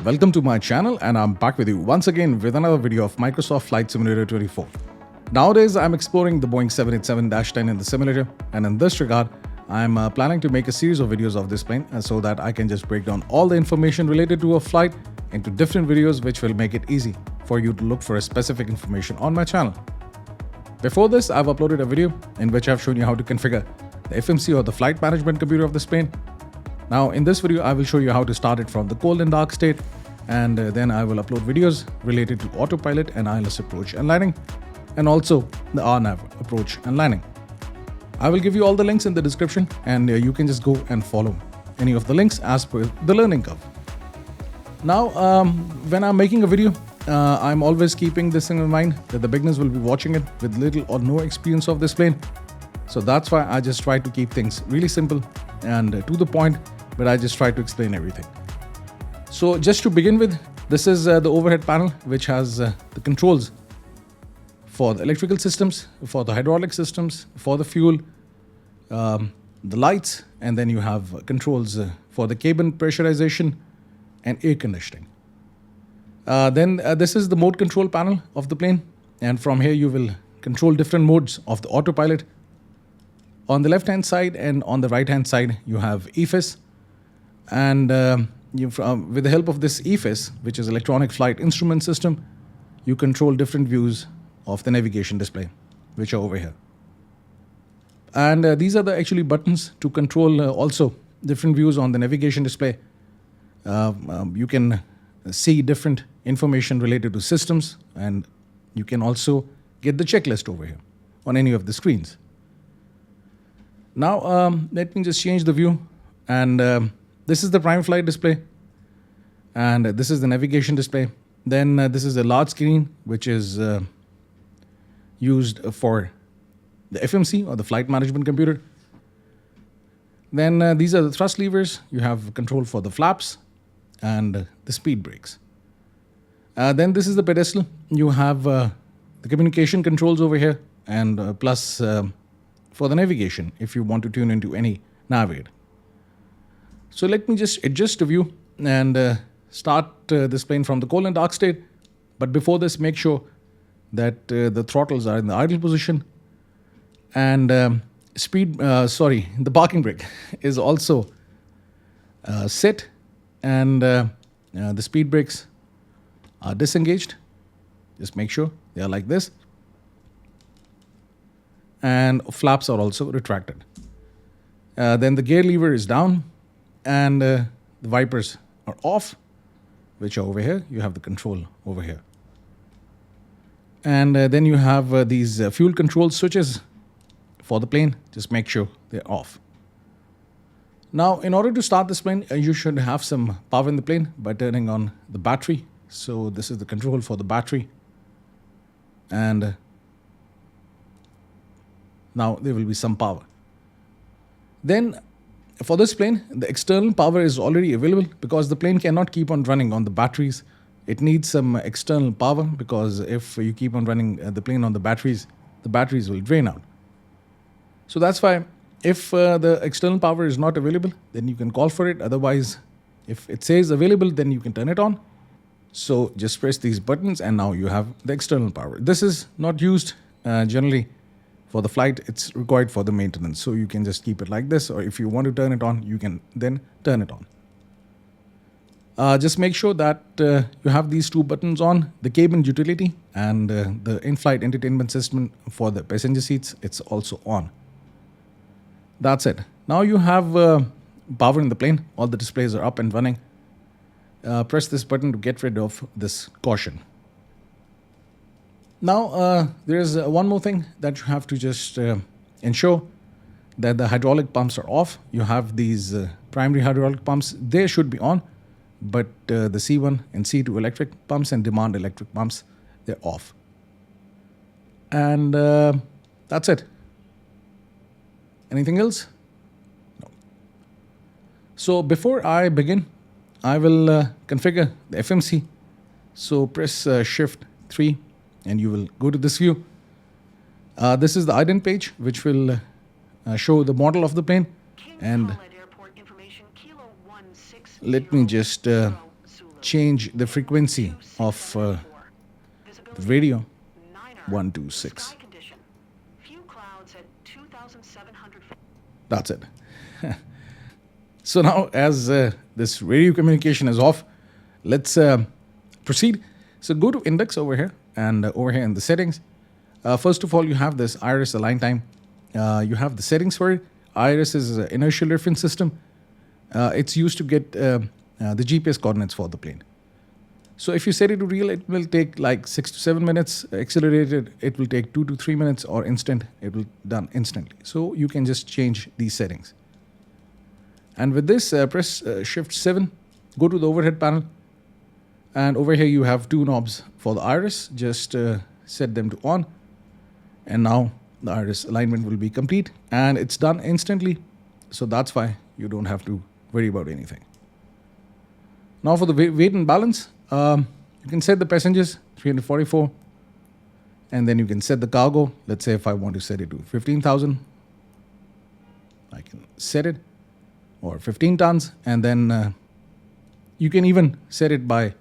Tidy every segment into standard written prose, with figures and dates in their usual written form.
Welcome to my channel, and I'm back with you once again with another video of Microsoft Flight Simulator 24. Nowadays, I'm exploring the Boeing 787-10 in the simulator, and in this regard, I'm planning to make a series of videos of this plane so that I can just break down all the information related to a flight into different videos, which will make it easy for you to look for a specific information on my channel. Before this, I've uploaded a video in which I've shown you how to configure the FMC or the flight management computer of this plane. Now in this video, I will show you how to start it from the cold and dark state, and then I will upload videos related to autopilot and ILS approach and landing, and also the RNAV approach and landing. I will give you all the links in the description, and you can just go and follow any of the links as per the learning curve. Now, when I'm making a video, I'm always keeping this in mind that the beginners will be watching it with little or no experience of this plane. So that's why I just try to keep things really simple and to the point, but I just try to explain everything. So just to begin with, this is the overhead panel, which has the controls for the electrical systems, for the hydraulic systems, for the fuel, the lights, and then you have controls for the cabin pressurization and air conditioning. Then this is the mode control panel of the plane, and from here you will control different modes of the autopilot. On the left hand side and on the right hand side you have EFIS, and with the help of this EFIS, which is Electronic Flight Instrument System, you control different views of the navigation display, which are over here. And these are the actually buttons to control also different views on the navigation display. You can see different information related to systems, and you can also get the checklist over here on any of the screens. Now let me just change the view, and this is the prime flight display, and this is the navigation display. Then this is a large screen which is used for the FMC or the flight management computer. Then these are the thrust levers. You have control for the flaps and the speed brakes. Then this is the pedestal. You have the communication controls over here, and plus for the navigation if you want to tune into any navigator. So let me just adjust the view and start this plane from the cold and dark state. But before this, make sure that the throttles are in the idle position, and the parking brake is also set, and the speed brakes are disengaged. Just make sure they are like this, and flaps are also retracted. Then the gear lever is down, and the wipers are off, which are over here. You have the control over here. And then you have these fuel control switches for the plane. Just make sure they're off. Now, in order to start this plane, you should have some power in the plane by turning on the battery. So this is the control for the battery. And now there will be some power. Then for this plane, the external power is already available because the plane cannot keep on running on the batteries. It needs some external power, because if you keep on running the plane on the batteries will drain out. So that's why if the external power is not available, then you can call for it. Otherwise, if it says available, then you can turn it on. So just press these buttons, and now you have the external power. This is not used generally for the flight. It's required for the maintenance. So you can just keep it like this, or if you want to turn it on, you can then turn it on. Just make sure that you have these two buttons on, the cabin utility and the in-flight entertainment system for the passenger seats. It's also on. That's it. Now you have power in the plane. All the displays are up and running. Press this button to get rid of this caution. Now there is one more thing that you have to just ensure, that the hydraulic pumps are off. You have these primary hydraulic pumps. They should be on, but the C1 and C2 electric pumps and demand electric pumps, they're off. And that's it. Anything else? No. So before I begin, I will configure the FMC. So press Shift 3 and you will go to this view. This is the ident page, which will show the model of the plane. And let me just change the frequency of the radio 126. That's it. So now, as this radio communication is off, let's proceed. So go to index over here, and over here in the settings, first of all, you have this iris align time. You have the settings for it. Iris is an inertial reference system. It's used to get the GPS coordinates for the plane. So if you set it to real, it will take like 6 to 7 minutes. Accelerated, it will take 2 to 3 minutes, or instant, it will done instantly. So you can just change these settings. And with this, press Shift 7, go to the overhead panel. And over here you have two knobs for the iris. Just set them to on. And now the iris alignment will be complete. And it's done instantly. So that's why you don't have to worry about anything. Now for the weight and balance, you can set the passengers, 344. And then you can set the cargo. Let's say if I want to set it to 15,000, I can set it. Or 15 tons, and then you can even set it by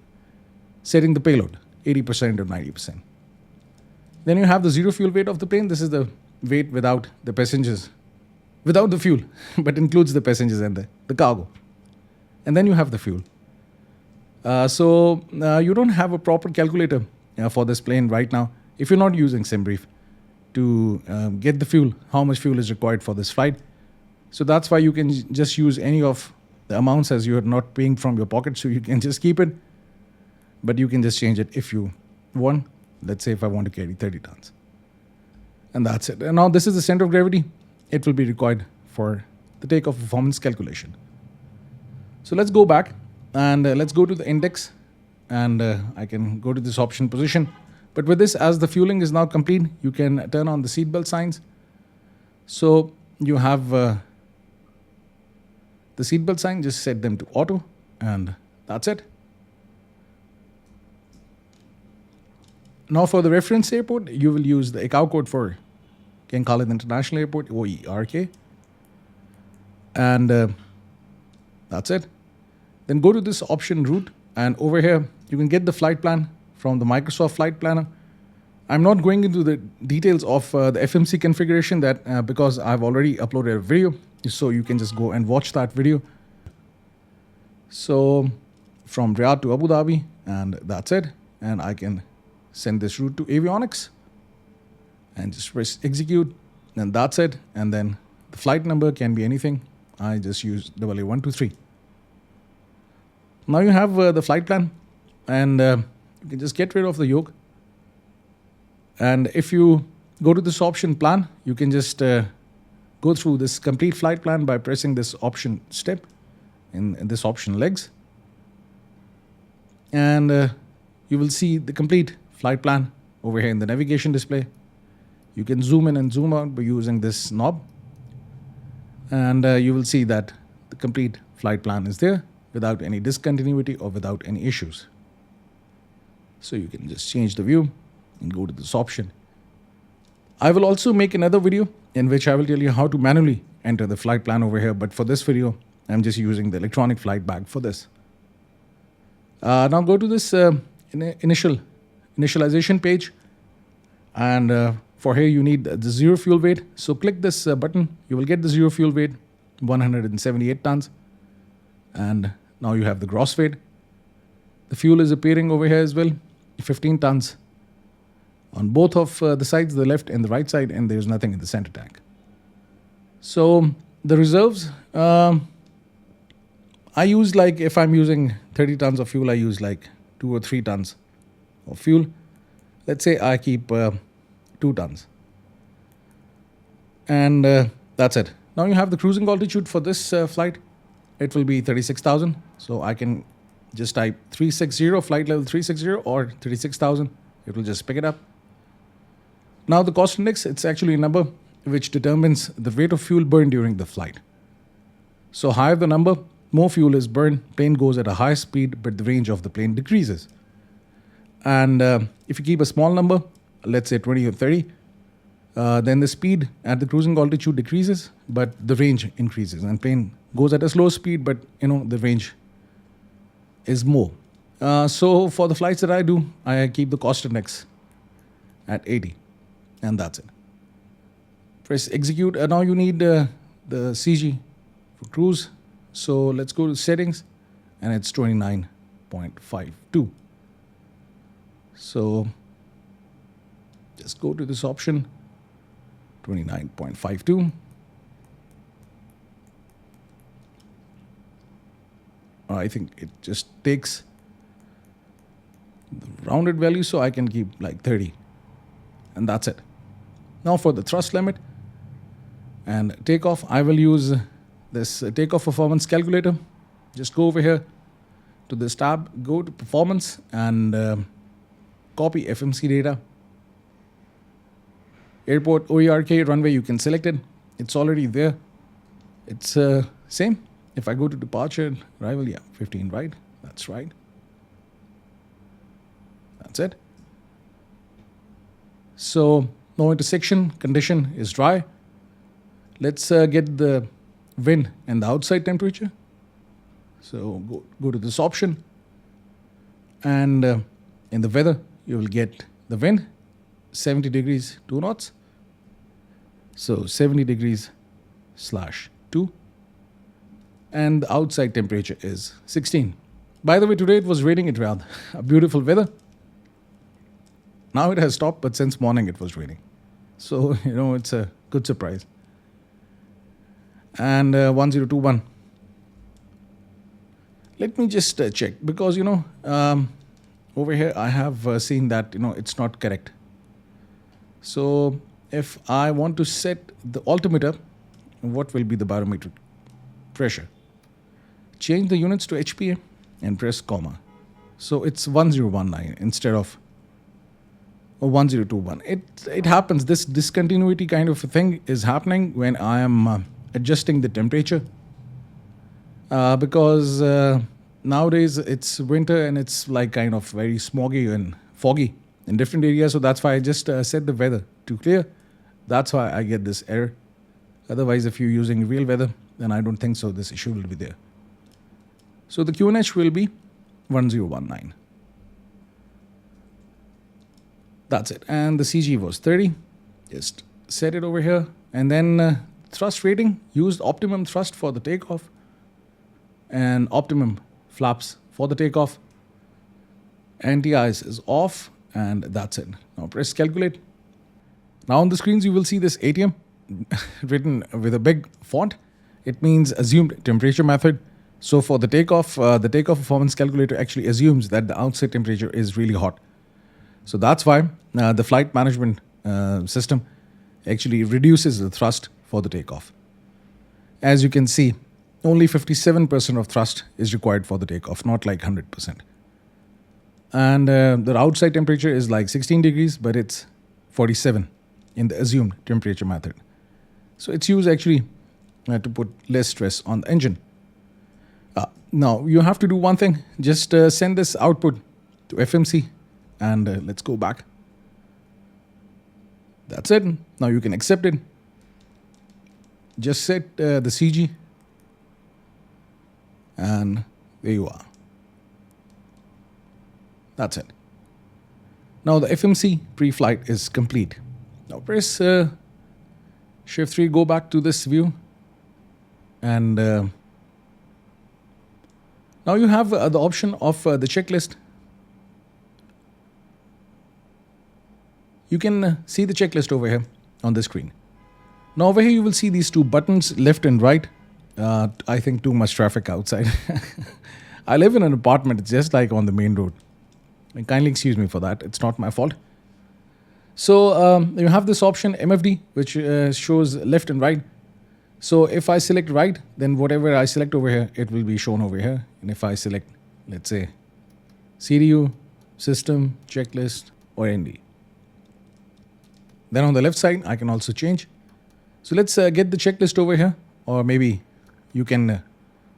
setting the payload 80% or 90%. Then you have the zero fuel weight of the plane. This is the weight without the passengers, without the fuel, but includes the passengers and the cargo. And then you have the fuel. So you don't have a proper calculator for this plane right now. If you're not using SimBrief to get the fuel, how much fuel is required for this flight. So that's why you can just use any of the amounts, as you're not paying from your pocket. So you can just keep it, but you can just change it if you want. Let's say if I want to carry 30 tons. And that's it. And now this is the center of gravity. It will be required for the takeoff performance calculation. So let's go back and let's go to the index, and I can go to this option position. But with this, as the fueling is now complete, you can turn on the seatbelt signs. So you have the seatbelt sign, just set them to auto, and that's it. Now for the reference airport, you will use the ICAO code for King Khalid International Airport, OERK. And that's it. Then go to this option route, and over here, you can get the flight plan from the Microsoft Flight Planner. I'm not going into the details of the FMC configuration that because I've already uploaded a video, so you can just go and watch that video. So from Riyadh to Abu Dhabi, and that's it. And I can send this route to avionics and just press execute, and that's it. And then the flight number can be anything. I just use AA123. Now you have the flight plan, and you can just get rid of the yoke. And if you go to this option plan, you can just go through this complete flight plan by pressing this option step in this option legs. And you will see the complete flight plan over here in the navigation display. You can zoom in and zoom out by using this knob. And you will see that the complete flight plan is there without any discontinuity or without any issues. So you can just change the view and go to this option. I will also make another video in which I will tell you how to manually enter the flight plan over here. But for this video, I'm just using the electronic flight bag for this. Now go to this initialization page. And for here, you need the zero fuel weight. So click this button. You will get the zero fuel weight, 178 tons. And now you have the gross weight. The fuel is appearing over here as well, 15 tons. On both of the sides, the left and the right side, and there's nothing in the center tank. So the reserves, I use like, if I'm using 30 tons of fuel, I use like 2 or 3 tons of fuel. Let's say I keep 2 tons. And that's it. Now you have the cruising altitude for this flight. It will be 36,000. So I can just type 360, flight level 360 or 36,000. It will just pick it up. Now the cost index, it's actually a number which determines the rate of fuel burned during the flight. So higher the number, more fuel is burned, plane goes at a higher speed, but the range of the plane decreases. And if you keep a small number, let's say 20 or 30, then the speed at the cruising altitude decreases, but the range increases. And plane goes at a slow speed, but the range is more. So for the flights that I do, I keep the cost index at 80, and that's it. Press execute. Now you need the CG for cruise. So let's go to settings, and it's 29.52. So just go to this option, 29.52. I think it just takes the rounded value, so I can keep like 30, and that's it. Now for the thrust limit and takeoff, I will use this takeoff performance calculator. Just go over here to this tab, go to performance, and copy FMC data. Airport OERK runway, you can select it. It's already there. It's same. If I go to departure and arrival, yeah, 15, right? That's right. That's it. So no intersection, condition is dry. Let's get the wind and the outside temperature. So go to this option, and in the weather, you will get the wind, 70 degrees, 2 knots. So 70 degrees /2. And the outside temperature is 16. By the way, today it was raining. It rather a beautiful weather. Now it has stopped, but since morning it was raining. So, it's a good surprise. And 1021. Let me just check, because, over here I have seen that, it's not correct. So if I want to set the altimeter, what will be the barometric pressure? Change the units to HPA and press comma. So it's 1019 instead of 1021. It happens. This discontinuity kind of a thing is happening when I am adjusting the temperature, because nowadays it's winter and it's like kind of very smoggy and foggy in different areas. So that's why I just set the weather to clear. That's why I get this error. Otherwise, if you're using real weather, then I don't think so this issue will be there. So the QNH will be 1019. That's it. And the CG was 30. Just set it over here. And then thrust rating, used optimum thrust for the takeoff and optimum flaps for the takeoff. Anti-ice is off, and that's it. Now press calculate. Now on the screens you will see this ATM written with a big font. It means assumed temperature method. So for the takeoff performance calculator actually assumes that the outside temperature is really hot. So that's why the flight management system actually reduces the thrust for the takeoff. As you can see, only 57% of thrust is required for the takeoff, not like 100%. And the outside temperature is like 16 degrees, but it's 47 in the assumed temperature method. So it's used actually to put less stress on the engine. Now you have to do one thing. Just send this output to FMC, and let's go back. That's it. Now you can accept it. Just set the CG, and there you are. That's it. Now the FMC pre-flight is complete. Now press Shift 3, go back to this view, and now you have the option of the checklist. You can see the checklist over here on the screen. Now over here you will see these two buttons, left and right. I think too much traffic outside. I live in an apartment. It's just like on the main road. And kindly excuse me for that. It's not my fault. So you have this option MFD, which shows left and right. So if I select right, then whatever I select over here, it will be shown over here. And if I select, let's say, CDU, system, checklist, or ND, then on the left side, I can also change. So let's get the checklist over here, or maybe you can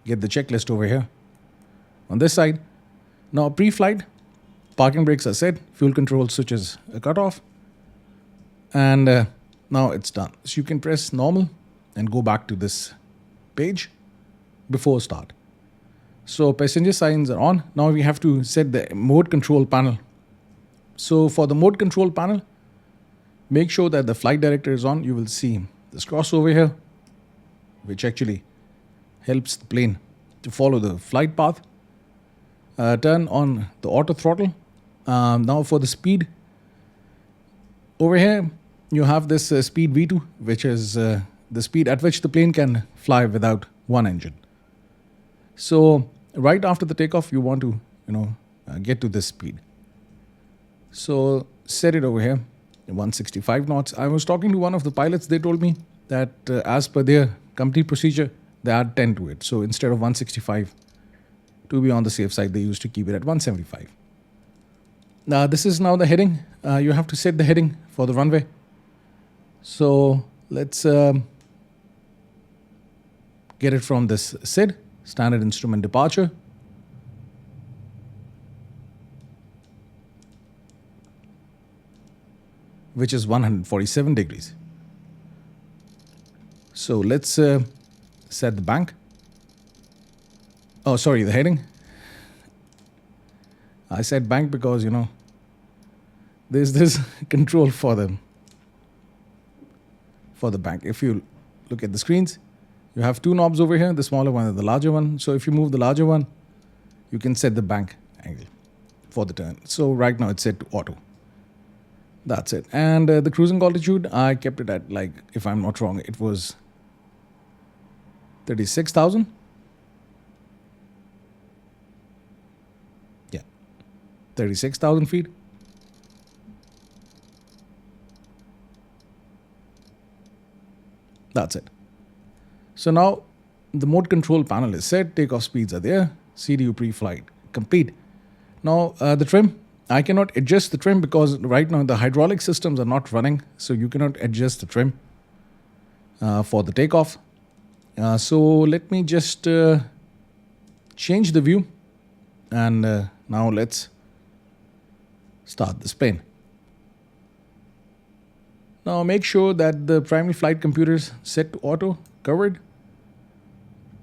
get the checklist over here on this side. Now pre-flight, parking brakes are set, fuel control switches are cut off, and now it's done. So you can press normal and go back to this page before start. So passenger signs are on. Now we have to set the mode control panel. So for the mode control panel, make sure that the flight director is on. You will see this crossover here, which actually helps the plane to follow the flight path. Turn on the auto throttle. Now for the speed, over here you have this speed V2, which is the speed at which the plane can fly without one engine. So right after the takeoff, you want to get to this speed. So set it over here, 165 knots. I was talking to one of the pilots. They told me that as per their company procedure, they add 10 to it. So instead of 165, to be on the safe side, they used to keep it at 175. Now this is now the heading. You have to set the heading for the runway. So let's get it from this SID, Standard Instrument Departure. Which is 147 degrees. So let's set the bank. Oh, sorry, the heading. I said bank because, there's this control for the bank. If you look at the screens, you have two knobs over here, the smaller one and the larger one. So if you move the larger one, you can set the bank angle for the turn. So right now it's set to auto. That's it. And the cruising altitude, I kept it at, like, if I'm not wrong, it was 36,000. Yeah, 36,000 feet. That's it. So now the mode control panel is set, takeoff speeds are there, CDU pre-flight complete. Now the trim, I cannot adjust the trim because right now the hydraulic systems are not running, so you cannot adjust the trim for the takeoff. So let me just change the view, and now let's start this plane. Now make sure that the primary flight computer is set to auto, covered,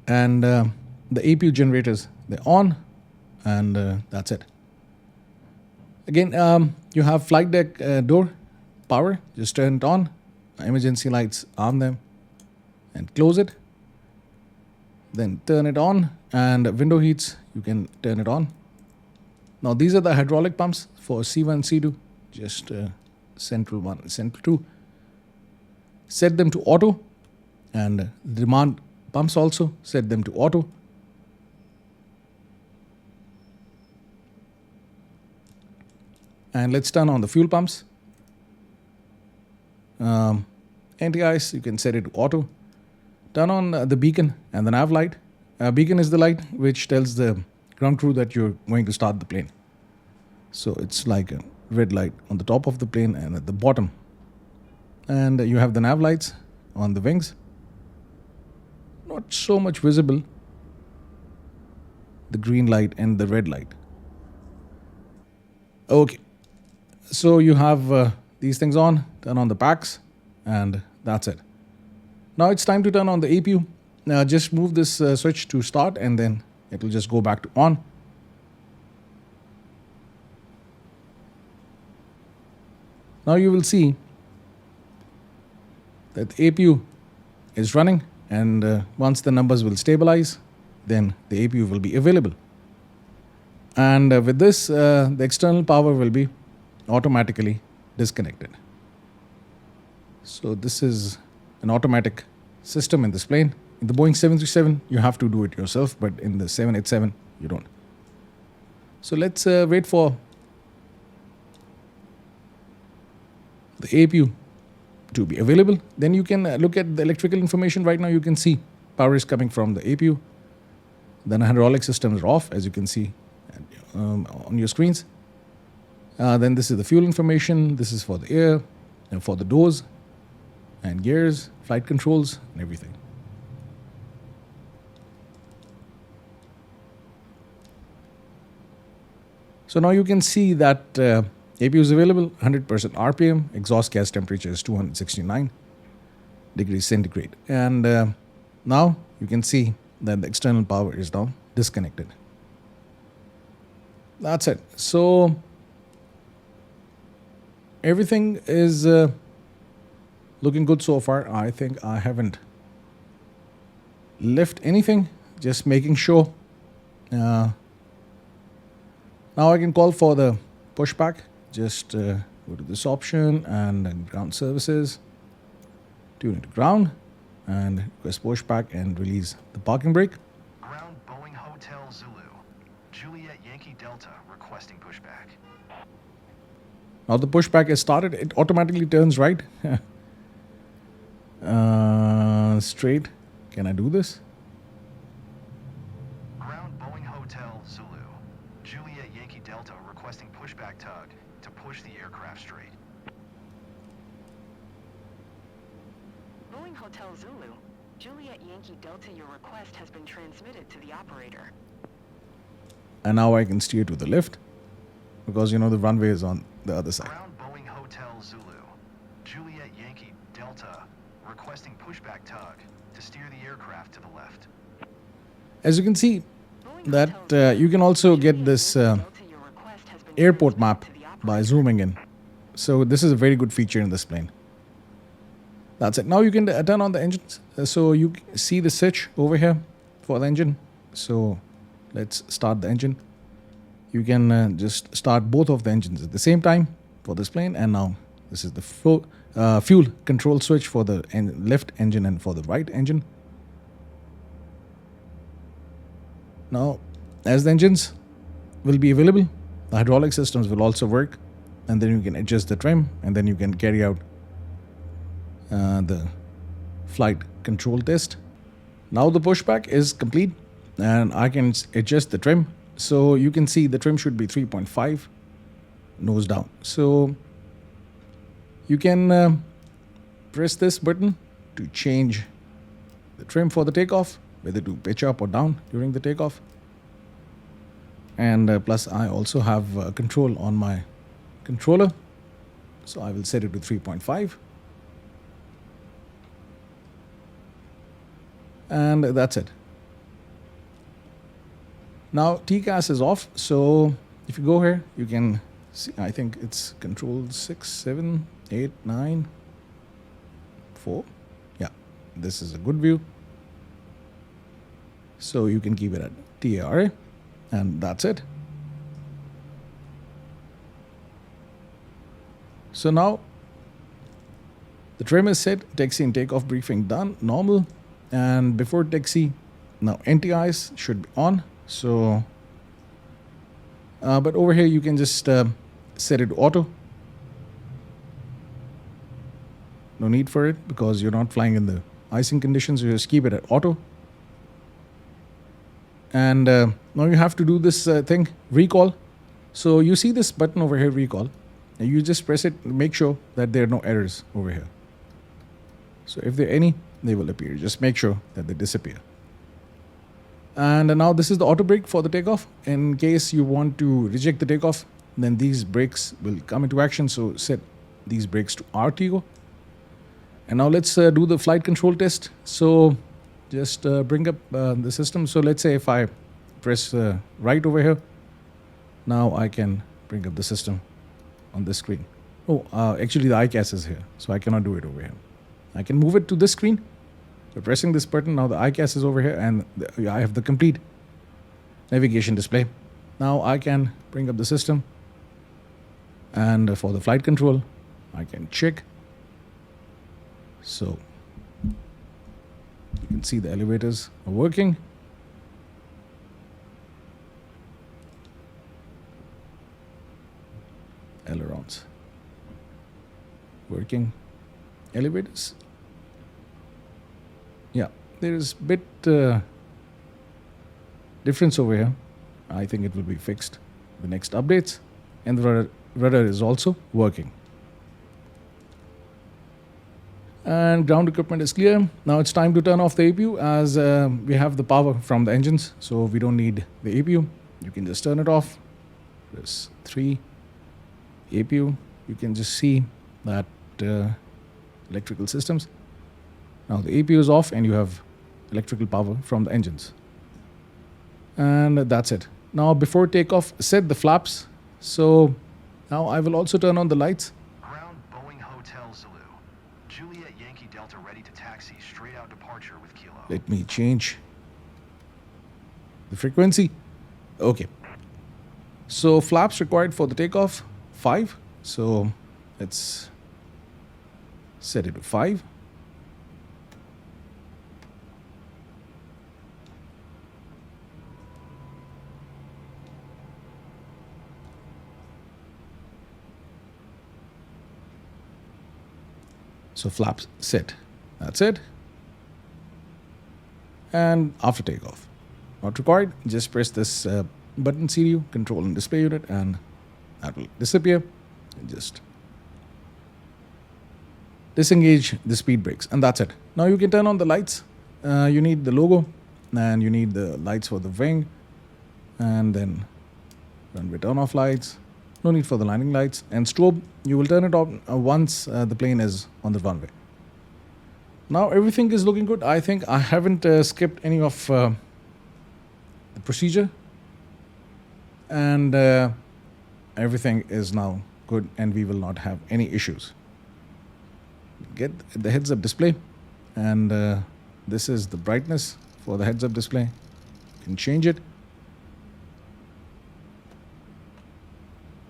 and the APU generators, they're on, and that's it. Again, you have flight deck door power, just turn it on, emergency lights, arm them, and close it. Then turn it on, and window heats, you can turn it on. Now these are the hydraulic pumps for C1, C2, just central 1, central 2. Set them to auto, and demand pumps also, set them to auto. And let's turn on the fuel pumps. Anti-ice, you can set it to auto. Turn on the beacon and the nav light. Beacon is the light which tells the ground crew that you're going to start the plane. So it's like a red light on the top of the plane and at the bottom. And you have the nav lights on the wings. Not so much visible. The green light and the red light. Okay. So you have these things on, turn on the packs, and that's it. Now it's time to turn on the APU. Now just move this switch to start, and then it will just go back to on. Now you will see that the APU is running, and once the numbers will stabilize, then the APU will be available. And with this, the external power will be automatically disconnected. So this is an automatic system in this plane. In the Boeing 737, you have to do it yourself, but in the 787, you don't. So let's wait for the APU to be available. Then you can look at the electrical information. Right now you can see power is coming from the APU. Then hydraulic systems are off, as you can see on your screens. Then this is the fuel information. This is for the air, and for the doors, and gears, flight controls, and everything. So now you can see that APU is available, 100% RPM, exhaust gas temperature is 269 degrees centigrade. And now you can see that the external power is now disconnected. That's it. So everything is looking good so far. I think I haven't left anything, just making sure. Now I can call for the pushback. Just go to this option and then ground services, tune it to ground, and request pushback and release the parking brake. Ground Boeing Hotel Zulu, Juliet Yankee Delta requesting pushback. Now the pushback is started. It automatically turns right. Straight. Can I do this? Ground Boeing Hotel Zulu, Juliet Yankee Delta requesting pushback tug to push the aircraft straight. Boeing Hotel Zulu, Juliet Yankee Delta, your request has been transmitted to the operator. And now I can steer to the left because, you know, the runway is on the other side. Ground Boeing Hotel Zulu, Juliet Yankee Delta requesting pushback tug to steer the aircraft to the left. As you can see, that you can also get this airport map by zooming in. So this is a very good feature in this plane. That's it. Now you can turn on the engines. So you see the switch over here for the engine. So let's start the engine. You can just start both of the engines at the same time for this plane. And now this is the fuel control switch for the left engine and for the right engine. Now, as the engines will be available, the hydraulic systems will also work. And then you can adjust the trim, and then you can carry out the flight control test. Now the pushback is complete, and I can adjust the trim. So you can see the trim should be 3.5 nose down. So you can press this button to change the trim for the takeoff, whether to pitch up or down during the takeoff. And plus I also have control on my controller. So I will set it to 3.5. And that's it. Now TCAS is off. So if you go here, you can see, I think it's control 6, 7, 8, 9, 4. Yeah, this is a good view. So you can keep it at TARA, and that's it. So now the trim is set, taxi and takeoff briefing done, normal. And before taxi, now NTIs should be on. So, but over here you can just set it to auto. No need for it because you're not flying in the icing conditions. You just keep it at auto. And now you have to do this thing, recall. So you see this button over here, recall. And you just press it, make sure that there are no errors over here. So if there are any, they will appear. Just make sure that they disappear. And now this is the auto brake for the takeoff. In case you want to reject the takeoff, then these brakes will come into action. So set these brakes to RTO. And now let's do the flight control test. So just bring up the system. So let's say if I press right over here, now I can bring up the system on this screen. Oh, actually the ICAS is here, so I cannot do it over here. I can move it to this screen by pressing this button. Now the ICAS is over here, and I have the complete navigation display. Now I can bring up the system, and for the flight control, I can check. So you can see the elevators are working. Ailerons working. Elevators. Yeah, there is a bit difference over here. I think it will be fixed the next updates. And the rudder is also working. And ground equipment is clear. Now it's time to turn off the APU as we have the power from the engines. So we don't need the APU. You can just turn it off. Press 3. APU. You can just see that electrical systems. Now the APU is off and you have electrical power from the engines. And that's it. Now before takeoff, set the flaps. So now I will also turn on the lights. Ground Boeing Hotel Zulu. Juliet Yankee Delta ready to taxi. Straight out departure with Kilo. Let me change the frequency. Okay. So flaps required for the takeoff, 5. So let's set it to 5. So flaps set. That's it. And after takeoff, not required. Just press this button CDU, control and display unit, and that will disappear. And just disengage the speed brakes, and that's it. Now you can turn on the lights. You need the logo, and you need the lights for the wing, and then runway turn off lights. No need for the landing lights. And strobe, you will turn it on once the plane is on the runway. Now everything is looking good. I think I haven't skipped any of the procedure. And everything is now good, and we will not have any issues. Get the heads-up display, and this is the brightness for the heads-up display. You can change it.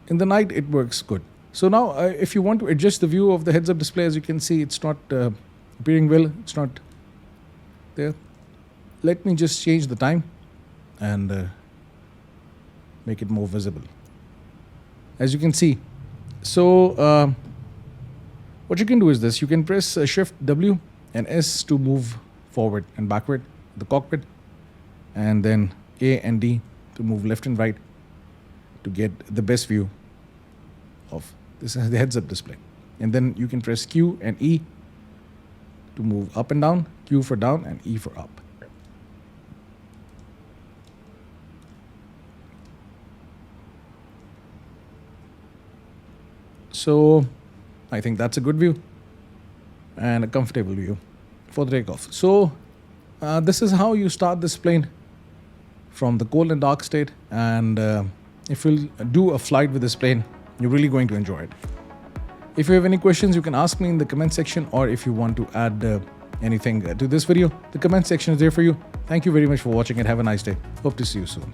In the night, it works good. So now, if you want to adjust the view of the heads-up display, as you can see, it's not appearing well. It's not there. Let me just change the time and make it more visible. As you can see. So what you can do is this. You can press Shift W and S to move forward and backward the cockpit, and then A and D to move left and right to get the best view of this is the heads-up display. And then you can press Q and E to move up and down, Q for down and E for up. So I think that's a good view and a comfortable view for the takeoff. So this is how you start this plane from the cold and dark state, and if you'll do a flight with this plane, you're really going to enjoy it. If you have any questions, you can ask me in the comment section, or if you want to add anything to this video, the comment section is there for you. Thank you very much for watching and have a nice day. Hope to see you soon.